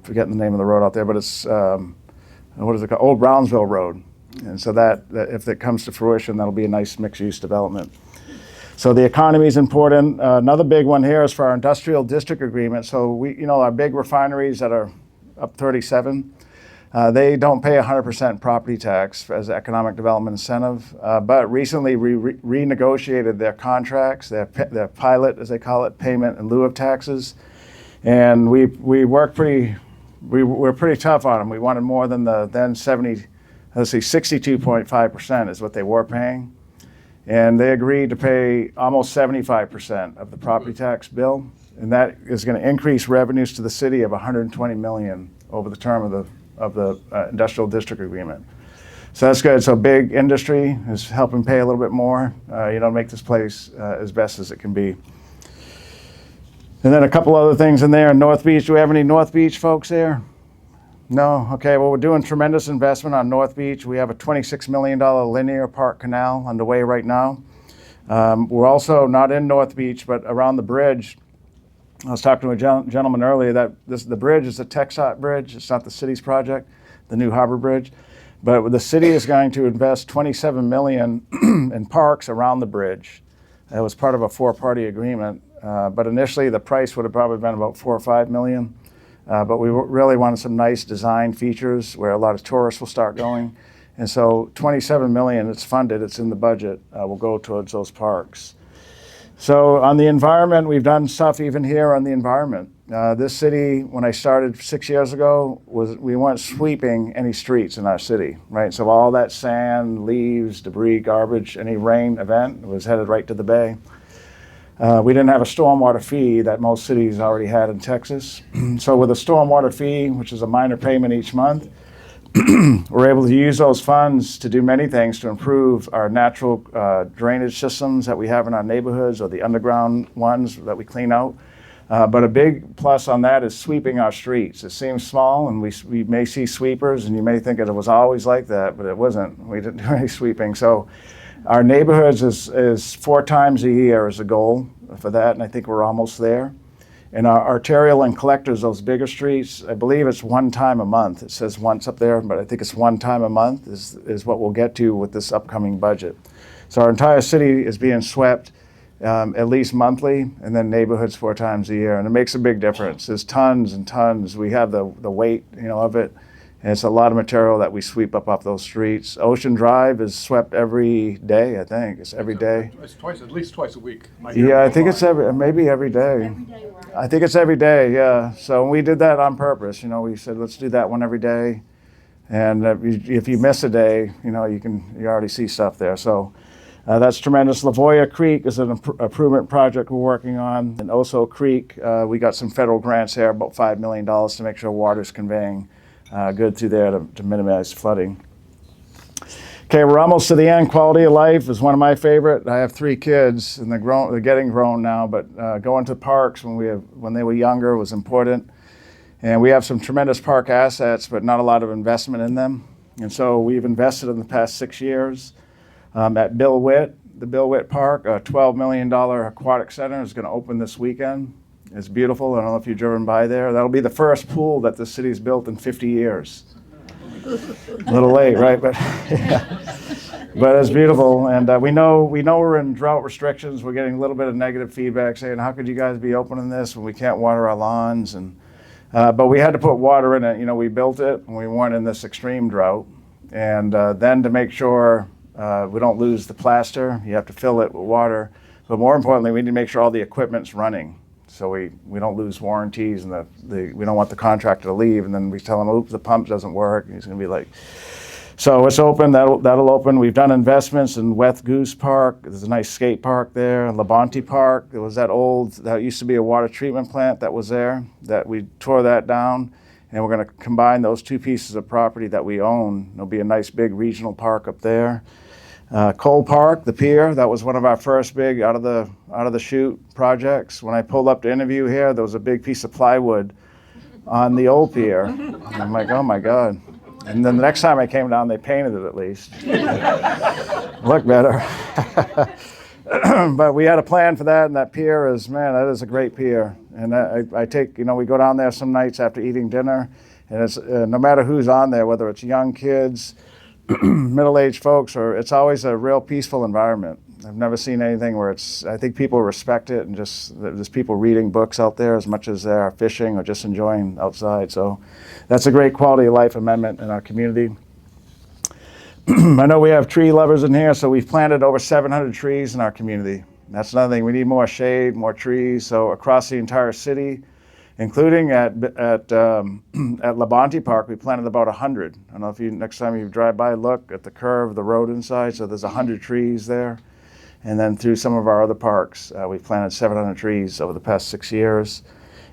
forgetting the name of the road out there, but it's, what is it called? Old Brownsville Road. And so that if it comes to fruition, that'll be a nice mixed-use development. So the economy is important. Another big one here is for our industrial district agreement. So our big refineries that are up 37. They don't pay 100% property tax as economic development incentive, but recently renegotiated their contracts, their pilot, as they call it, payment in lieu of taxes. And we worked we're pretty tough on them. We wanted more than the then 62.5% is what they were paying. And they agreed to pay almost 75% of the property tax bill. And that is going to increase revenues to the city of $120 million over the term of the industrial district agreement. So that's good. So big industry is helping pay a little bit more, make this place as best as it can be. And then a couple other things in there. North Beach, do we have any North Beach folks there? No? Okay, well, we're doing tremendous investment on North Beach. We have a $26 million linear park canal underway right now. We're also not in North Beach, but around the bridge. I was talking to a gentleman earlier that the bridge is a TxDOT bridge. It's not the city's project, the new harbor bridge. But the city is going to invest $27 million in parks around the bridge. It was part of a 4-party agreement. But initially, the price would have probably been about $4 or $5 million. But we really wanted some nice design features where a lot of tourists will start going. And so $27 million, it's funded, it's in the budget, will go towards those parks. So on the environment, we've done stuff even here on the environment. This city, when I started 6 years ago, we weren't sweeping any streets in our city, right? So all that sand, leaves, debris, garbage, any rain event was headed right to the bay. We didn't have a stormwater fee that most cities already had in Texas. So with a stormwater fee, which is a minor payment each month, we're able to use those funds to do many things to improve our natural drainage systems that we have in our neighborhoods or the underground ones that we clean out. But a big plus on that is sweeping our streets. It seems small, and we may see sweepers, and you may think that it was always like that, but it wasn't. We didn't do any sweeping. So our neighborhoods is 4 times a year is a goal for that, and I think we're almost there. And our arterial and collectors, those bigger streets, I believe it's 1 time a month. It says once up there, but I think it's 1 time a month is what we'll get to with this upcoming budget. So our entire city is being swept at least monthly, and then neighborhoods 4 times a year, and it makes a big difference. There's tons and tons. We have the weight, of it, and it's a lot of material that we sweep up off those streets. Ocean Drive is swept every day, I think. It's every day. It's at least twice a week. Yeah, I think it's maybe every day. I think it's every day, yeah. So we did that on purpose. We said, let's do that one every day. And if you miss a day, you already see stuff there. So that's tremendous. Lavoya Creek is an improvement project we're working on. And Oso Creek, we got some federal grants there, about $5 million to make sure water's conveying good through there to minimize flooding. Okay, we're almost to the end. Quality of life is one of my favorite. I have 3 kids, and they're getting grown now, but going to parks when they were younger was important. And we have some tremendous park assets, but not a lot of investment in them. And so we've invested in the past 6 years at Bill Witt, the Bill Witt Park, a $12 million aquatic center is going to open this weekend. It's beautiful. I don't know if you've driven by there. That'll be the first pool that the city's built in 50 years. A little late, right? But but it's beautiful, and we know we're in drought restrictions. We're getting a little bit of negative feedback saying, "How could you guys be opening this when we can't water our lawns?" And but we had to put water in it. We built it, and we weren't in this extreme drought. And then to make sure we don't lose the plaster, you have to fill it with water. But more importantly, we need to make sure all the equipment's running. So we don't lose warranties, and we don't want the contractor to leave, and then we tell him, oops, the pump doesn't work. And he's going to be like, so it's open. That'll open. We've done investments in Weth Goose Park. There's a nice skate park there. Labonte Park. There was that used to be a water treatment plant that was there. That we tore that down, and we're going to combine those 2 pieces of property that we own. There'll be a nice big regional park up there. Cole Park, the pier, that was one of our first big out of the chute projects. When I pulled up to interview here, there was a big piece of plywood on the old pier. And I'm like, oh my God. And then the next time I came down, they painted it at least. Looked better. But we had a plan for that, and that pier that is a great pier. And I take, we go down there some nights after eating dinner, and it's no matter who's on there, whether it's young kids, middle-aged folks, or it's always a real peaceful environment. I've never seen anything where I think people respect it, and just there's people reading books out there as much as they are fishing or just enjoying outside. So that's a great quality of life amendment in our community. I know we have tree lovers in here, so we've planted over 700 trees in our community. That's another thing. We need more shade, more trees. So across the entire city, including at Labonte Park, we planted about 100. I don't know if next time you drive by, look at the curve of the road inside. So there's 100 trees there. And then through some of our other parks, we've planted 700 trees over the past 6 years.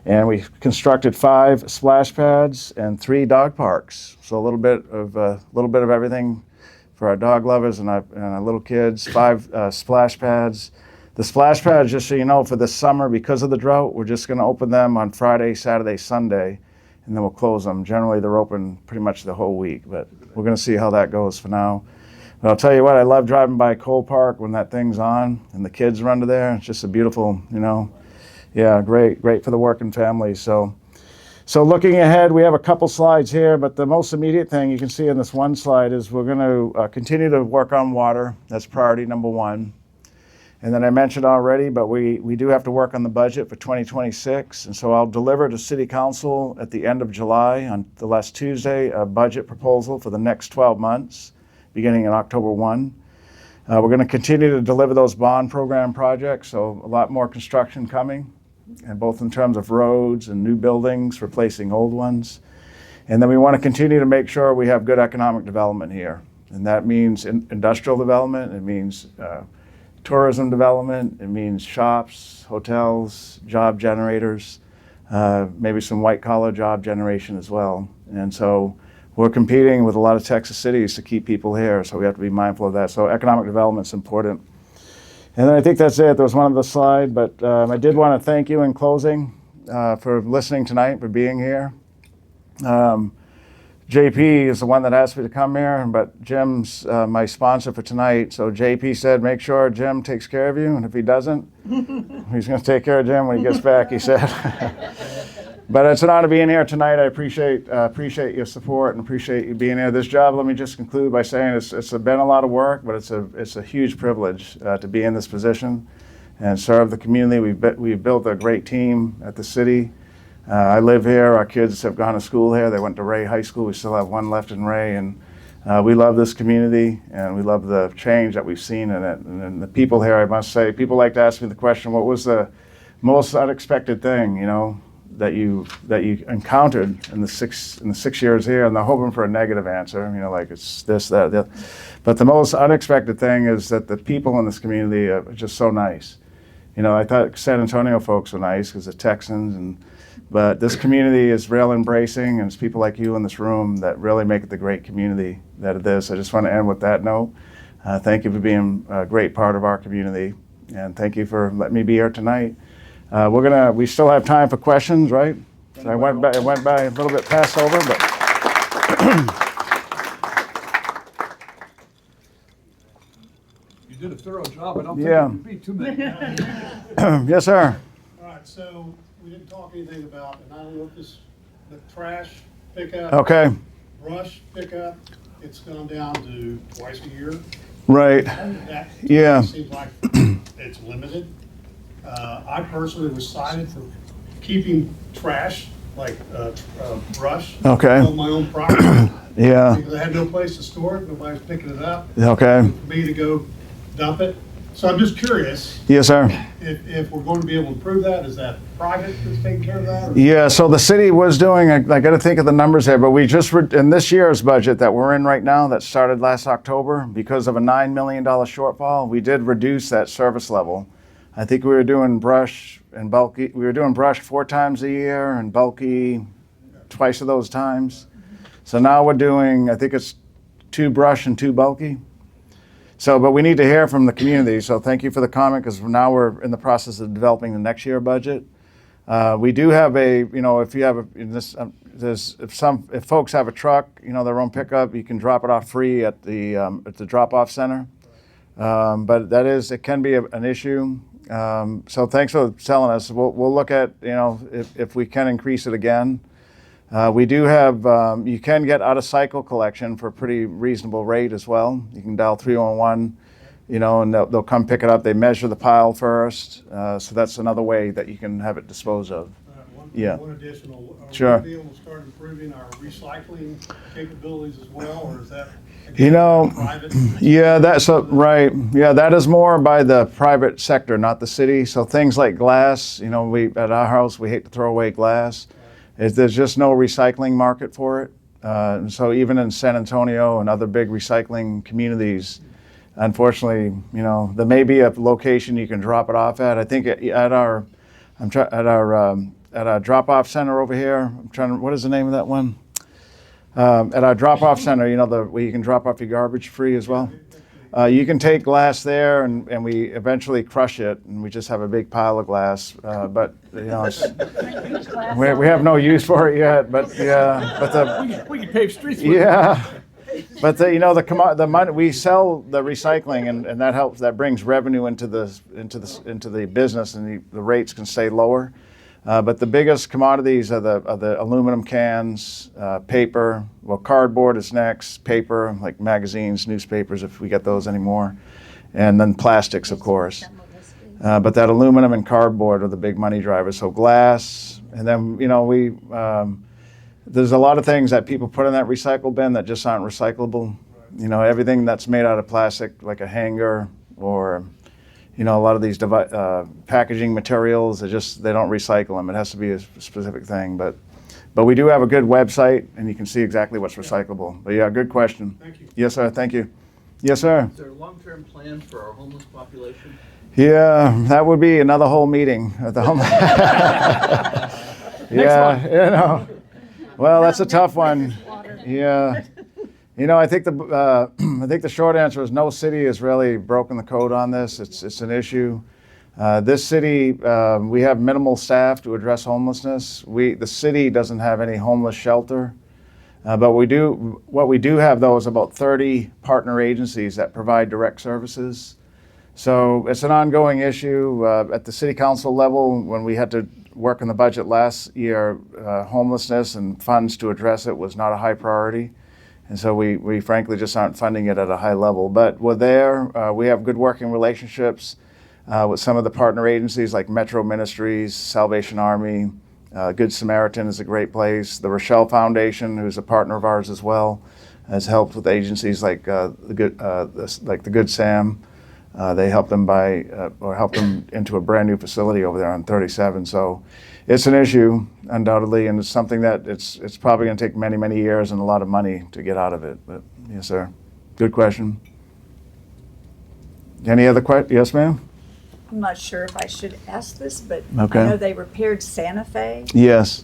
And we constructed 5 splash pads and 3 dog parks. So a little bit of everything for our dog lovers and our little kids. 5 splash pads. The splash pads, just so you know, for this summer, because of the drought, we're just going to open them on Friday, Saturday, Sunday, and then we'll close them. Generally, they're open pretty much the whole week, but we're going to see how that goes for now. But I'll tell you what, I love driving by Cole Park when that thing's on and the kids run to there. It's just a beautiful, great for the working family. So looking ahead, we have a couple slides here, but the most immediate thing you can see in this one slide is we're going to continue to work on water. That's priority number 1. And then I mentioned already, but we do have to work on the budget for 2026. And so I'll deliver to City Council at the end of July, on the last Tuesday, a budget proposal for the next 12 months, beginning in October 1. We're going to continue to deliver those bond program projects, so a lot more construction coming, and both in terms of roads and new buildings, replacing old ones. And then we want to continue to make sure we have good economic development here. And that means industrial development, it means tourism development, it means shops, hotels, job generators, maybe some white collar job generation as well. And so we're competing with a lot of Texas cities to keep people here, so we have to be mindful of that. So economic development's important. And then I think that's it. There was one other slide, but I did want to thank you in closing for listening tonight, for being here. JP is the one that asked me to come here, but Jim's my sponsor for tonight. So JP said, make sure Jim takes care of you, and if he doesn't, he's going to take care of Jim when he gets back, he said. But it's an honor being here tonight. I appreciate your support and appreciate you being here. This job, let me just conclude by saying it's been a lot of work, but it's a huge privilege to be in this position and serve the community. We've built a great team at the city. I live here. Our kids have gone to school here. They went to Ray High School. We still have one left in Ray, and we love this community, and we love the change that we've seen in it. And the people here, I must say, people like to ask me the question, what was the most unexpected thing, that you encountered in the six years here? And they're hoping for a negative answer, like it's this, that, that. But the most unexpected thing is that the people in this community are just so nice. I thought San Antonio folks were nice because they're Texans, but this community is real embracing, and it's people like you in this room that really make it the great community that it is. I just want to end with that note. Thank you for being a great part of our community, and thank you for letting me be here tonight. We still have time for questions, right? So I went by a little bit past over, but You did a thorough job. I don't think Yeah. it would be too many. yes, sir. All right, so we didn't talk anything about, and I don't know if this, the trash pickup. Okay. Brush pickup, it's gone down to twice a year. Right. That Yeah. seems like it's limited. I personally was cited for keeping trash, like brush, Okay. on my own property. Yeah. Because I had no place to store it, nobody was picking it up. Okay. For me to go dump it. So I'm just curious, Yes, sir. if we're going to be able to prove that, is that private that's taking care of that? Or? Yeah, so the city was doing, I got to think of the numbers here, but we just, in this year's budget that we're in right now, that started last October, because of a $9 million shortfall, we did reduce that service level. I think we were doing brush and bulky, we were doing brush 4 times a year and bulky twice of those times. So now we're doing, I think it's 2 brush and 2 bulky. So, but we need to hear from the community. So thank you for the comment, because now we're in the process of developing the next year budget. We do have if you have if folks have a truck, their own pickup, you can drop it off free at the drop-off center. But it can be an issue. So thanks for telling us. We'll look at, if we can increase it again. We do have, you can get out of cycle collection for a pretty reasonable rate as well. You can dial 311 and they'll come pick it up. They measure the pile first, so that's another way that you can have it disposed of. Yeah. One additional, Sure. are we able to start improving our recycling capabilities as well, or is that? Private? Yeah, right. Yeah, that is more by the private sector, not the city. So things like glass, we at our house we hate to throw away glass. There's just no recycling market for it. And so even in San Antonio and other big recycling communities, unfortunately, there may be a location you can drop it off at. I think at our drop-off center over here. What is the name of that one? At our drop-off center, where you can drop off your garbage free as well. You can take glass there, and we eventually crush it, and we just have a big pile of glass. But we have no use for it yet. But We can pave streets with yeah. But the money we sell the recycling, and that helps. That brings revenue into the business, and the rates can stay lower. But the biggest commodities are the aluminum cans, paper. Well, cardboard is next. Paper, like magazines, newspapers, if we get those anymore, and then plastics, of course. But that aluminum and cardboard are the big money drivers. So glass, and then there's a lot of things that people put in that recycle bin that just aren't recyclable. Everything that's made out of plastic, like a hanger or a lot of these packaging materials, they don't recycle them. It has to be a specific thing. But we do have a good website, and you can see exactly what's recyclable. But yeah, good question. Thank you. Yes, sir. Thank you. Yes, sir. Is there a long-term plan for our homeless population? Yeah, that would be another whole meeting at the home. Yeah, Well, that's a tough one. Yeah. I think the short answer is no city has really broken the code on this. It's an issue. This city, we have minimal staff to address homelessness. The city doesn't have any homeless shelter, but what we do have though is about 30 partner agencies that provide direct services. So it's an ongoing issue at the city council level. When we had to work on the budget last year, homelessness and funds to address it was not a high priority. And so we frankly just aren't funding it at a high level. But we're there. We have good working relationships with some of the partner agencies like Metro Ministries, Salvation Army. Good Samaritan is a great place. The Rochelle Foundation, who's a partner of ours as well, has helped with agencies like the Good Sam. They helped them helped them into a brand new facility over there on 37. So it's an issue, undoubtedly, and it's something that it's probably going to take many, many years and a lot of money to get out of it. But yes, sir. Good question. Any other questions? Yes, ma'am? I'm not sure if I should ask this, but Okay. I know they repaired Santa Fe. Yes.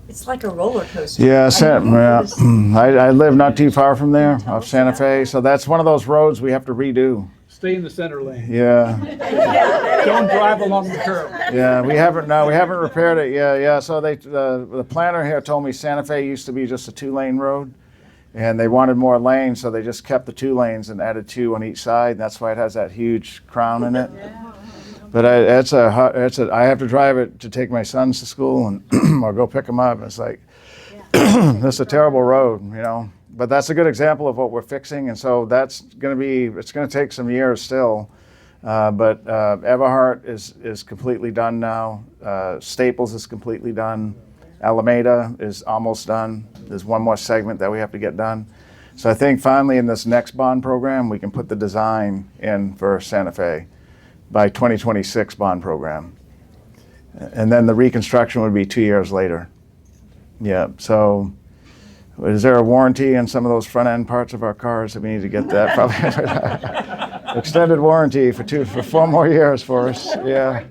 It's like a roller coaster. Yeah, I live not too far from there, Tell off us Santa about Fe. So that's one of those roads we have to redo. Stay in the center lane. Yeah. Don't drive along the curb. Yeah, we haven't repaired it. Yeah. So the planner here told me Santa Fe used to be just a 2-lane road, and they wanted more lanes, so they just kept the 2 lanes and added 2 on each side. And that's why it has that huge crown in it. But I have to drive it to take my sons to school and or go pick them up. It's like that's a terrible road, But that's a good example of what we're fixing, and so it's going to take some years still. But Everhart is completely done now. Staples is completely done. Alameda is almost done. There's one more segment that we have to get done. So I think finally in this next bond program, we can put the design in for Santa Fe by 2026 bond program. And then the reconstruction would be 2 years later. Yeah, so is there a warranty on some of those front end parts of our cars that we need to get that? Probably extended warranty for 4 more years for us. Yeah.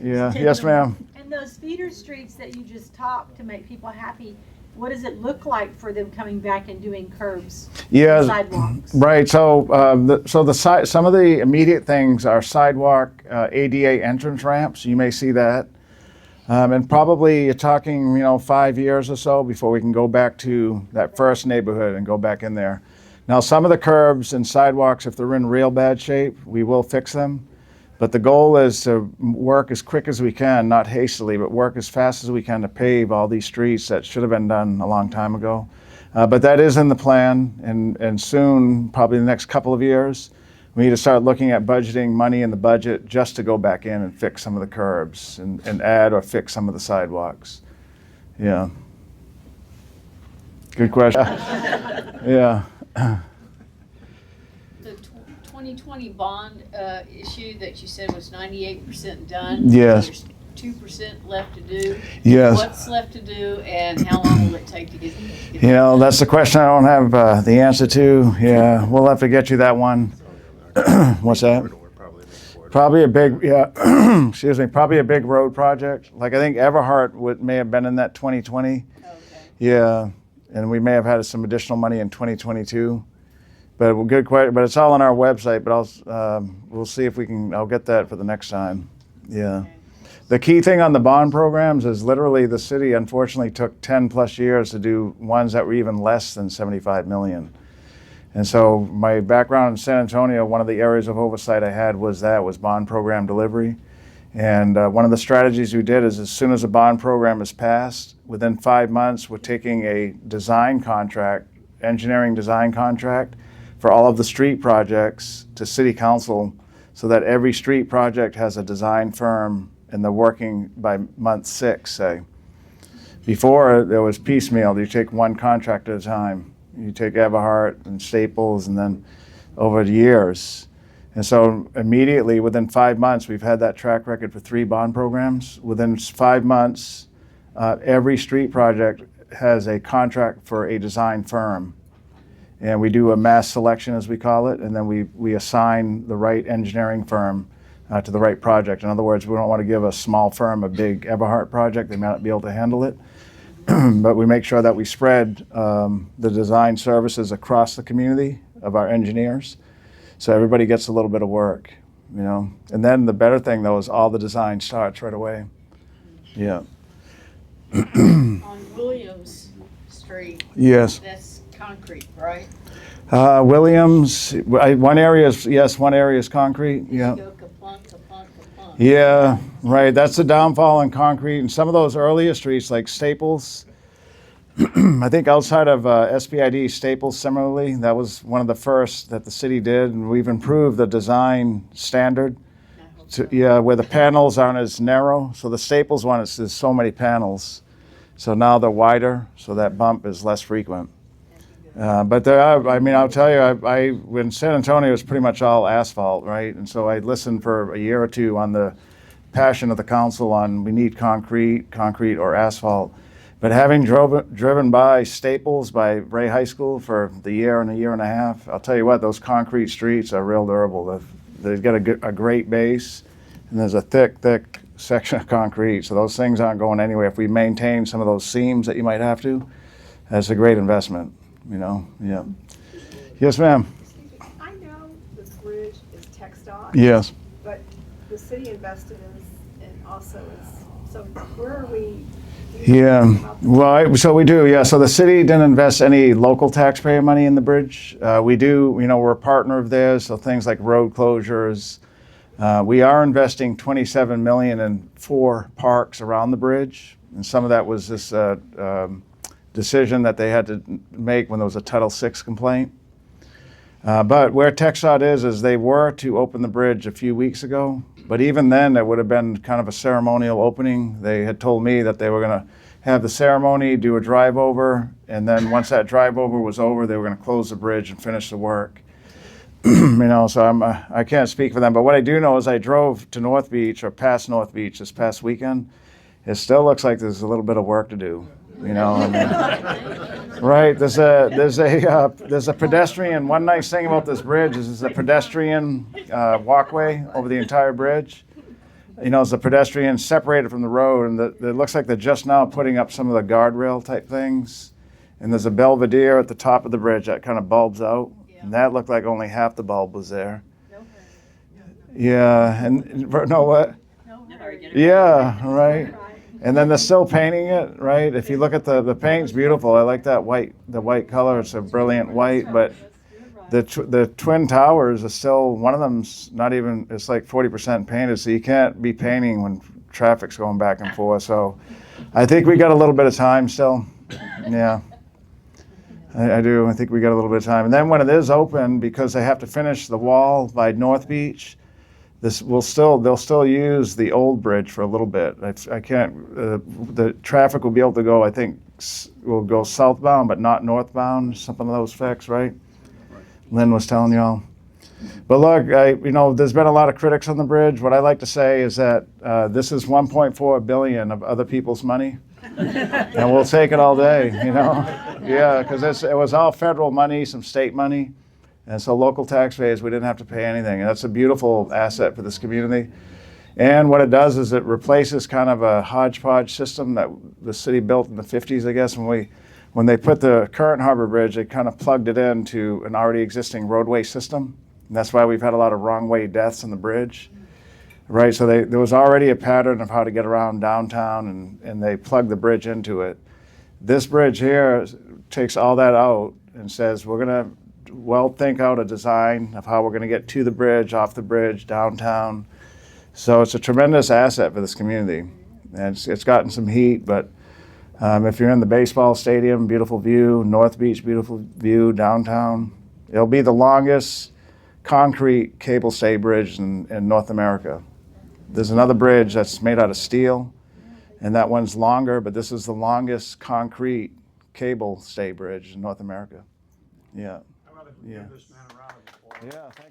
Yes, ma'am. And those feeder streets that you just talked to make people happy, what does it look like for them coming back and doing curbs? Yeah. And sidewalks. Right. So some of the immediate things are sidewalk, ADA entrance ramps. You may see that. And probably you're talking, 5 years or so before we can go back to that first neighborhood and go back in there. Now, some of the curbs and sidewalks, if they're in real bad shape, we will fix them. But the goal is to work as quick as we can, not hastily, but work as fast as we can to pave all these streets that should have been done a long time ago. But that is in the plan, and soon, probably the next couple of years, we need to start looking at budgeting money in the budget just to go back in and fix some of the curbs and add or fix some of the sidewalks. Yeah. Good question. Yeah. The 2020 bond issue that you said was 98% done. Yes. There's 2% left to do. Yes. What's left to do, and how long will it take to get? You know, that's the question I don't have the answer to. Yeah, we'll have to get you that one. What's that? Probably a big, yeah, excuse me, probably a big road project. Like I think Everhart may have been in that 2020. Okay. Yeah, and we may have had some additional money in 2022. But good question. But it's all on our website. But we'll see if we can. I'll get that for the next time. Yeah. Okay. The key thing on the bond programs is literally the city unfortunately took 10 plus years to do ones that were even less than 75 million. And so my background in San Antonio, one of the areas of oversight I had was bond program delivery. And one of the strategies we did is as soon as a bond program is passed, within 5 months, we're taking a design contract, engineering design contract for all of the street projects to city council so that every street project has a design firm and they're working by month 6, say. Before, there was piecemeal. You take one contract at a time. You take Everhart and Staples, and then over the years. And so immediately, within 5 months, we've had that track record for 3 bond programs. Within 5 months, every street project has a contract for a design firm. And we do a mass selection, as we call it, and then we assign the right engineering firm to the right project. In other words, we don't want to give a small firm a big Everhart project. They may not be able to handle it. But we make sure that we spread the design services across the community of our engineers, so everybody gets a little bit of work, you know. And then the better thing, though, is all the design starts right away. Yeah. On Williams Street, Yes. that's concrete, right? Williams, one area is, yes, one area is concrete. Yeah. Go ka-plunk, ka-plunk, ka-plunk. Yeah, right. That's the downfall in concrete. And some of those earlier streets, like Staples, I think outside of SPID, Staples similarly, that was one of the first that the city did. And we've improved the design standard to, where the panels aren't as narrow. So the Staples one is there's so many panels. So now they're wider, so that bump is less frequent. But there are, I mean, I'll tell you, when San Antonio was pretty much all asphalt, right? And so I listened for a year or two on the passion of the council on we need concrete or asphalt. But having driven by Staples, by Ray High School for the year and a half, I'll tell you what, those concrete streets are real durable. They've got a great base, and there's a thick section of concrete. So those things aren't going anywhere. If we maintain some of those seams that you might have to, that's a great investment. You know, yeah. Yes, ma'am. I know the bridge is TxDOT. Yes. But the city invested in and also is, so where are we? Yeah. Well, so we do. Yeah. So the city didn't invest any local taxpayer money in the bridge. We do. You know, we're a partner of theirs. So things like road closures. We are investing $27 million in 4 parks around the bridge, and some of that was this. Decision that they had to make when there was a Title VI complaint. But where TxDOT is they were to open the bridge a few weeks ago, but even then it would have been kind of a ceremonial opening. They had told me that they were going to have the ceremony, do a drive over, and then once that drive over was over, they were going to close the bridge and finish the work. You know, so I can't speak for them, but what I do know is I drove to North Beach or past North Beach this past weekend. It still looks like there's a little bit of work to do. You know, I mean, right? There's a pedestrian. One nice thing about this bridge is it's a pedestrian walkway over the entire bridge. You know, it's a pedestrian separated from the road, and it looks like they're just now putting up some of the guardrail type things. And there's a belvedere at the top of the bridge that kind of bulbs out, and that looked like only half the bulb was there. Yeah, and no what? Yeah, right. And then they're still painting it, right? If you look at the paint's beautiful. I like that white, the white color. It's a brilliant white, but the twin towers are still, one of them's not even, it's like 40% painted, so you can't be painting when traffic's going back and forth. So I think we got a little bit of time still. Yeah. I do. I think we got a little bit of time. And then when it is open, because they have to finish the wall by North Beach, they'll still use the old bridge for a little bit. I can't. The traffic will be able to go. I think will go southbound, but not northbound. Something of those effects, right? Lynn was telling y'all. But look, there's been a lot of critics on the bridge. What I like to say is that this is 1.4 billion of other people's money, and we'll take it all day. Yeah, because it was all federal money, some state money, and so local taxpayers, we didn't have to pay anything, and that's a beautiful asset for this community. And what it does is it replaces kind of a hodgepodge system that the city built in the 50s, I guess, when they put the current Harbor Bridge, they kind of plugged it into an already existing roadway system. And that's why we've had a lot of wrong way deaths on the bridge, right? So there was already a pattern of how to get around downtown, and they plugged the bridge into it. This bridge here takes all that out and says, we're gonna think out a design of how we're gonna get to the bridge, off the bridge, downtown. So it's a tremendous asset for this community. And it's gotten some heat, but if you're in the baseball stadium, beautiful view, North Beach, beautiful view, downtown. It'll be the longest concrete cable stay bridge in North America. There's another bridge that's made out of steel, and that one's longer, but this is the longest concrete cable stay bridge in North America. Yeah. I'd rather give this man a round of applause. Yeah, thank you.